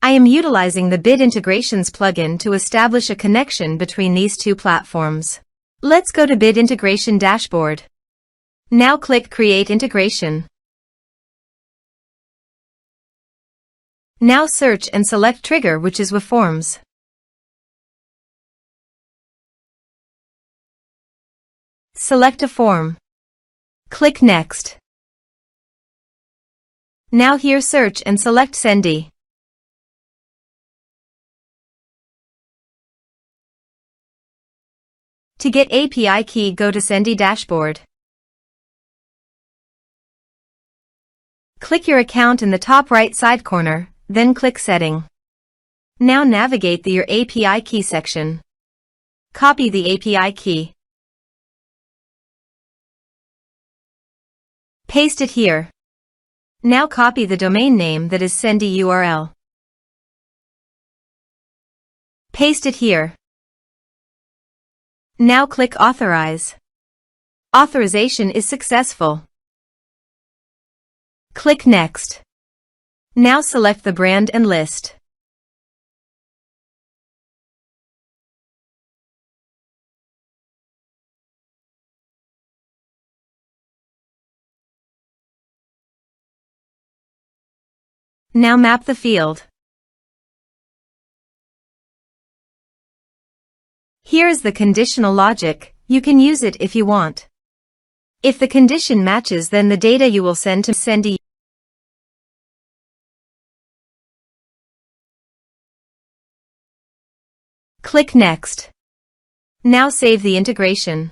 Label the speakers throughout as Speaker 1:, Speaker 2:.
Speaker 1: I am utilizing the Bid Integrations plugin to establish a connection between these two platforms. Let's go to Bid Integration Dashboard. Now click Create Integration. Now search and select Trigger, which is weForms. Select a form. Click Next. Now here search and select Sendy. To get API key, go to Sendy Dashboard. Click your account in the top right side corner, then click Setting. Now navigate to your API key section. Copy the API key. Paste it here. Now copy the domain name, that is Sendy URL. Paste it here. Now click Authorize. Authorization is successful. Click Next. Now select the brand and list. Now map the field. Here is the conditional logic. You can use it if you want. If the condition matches, then the data you will send to Sendy. Click Next. Now save the integration.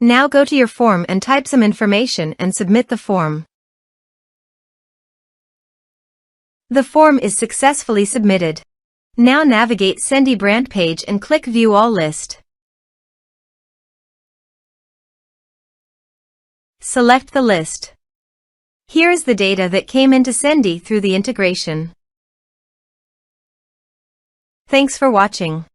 Speaker 1: Now go to your form and type some information and submit the form. The form is successfully submitted. Now navigate Sendy brand page and click View All List. Select the list. Here is the data that came into Sendy through the integration. Thanks for watching.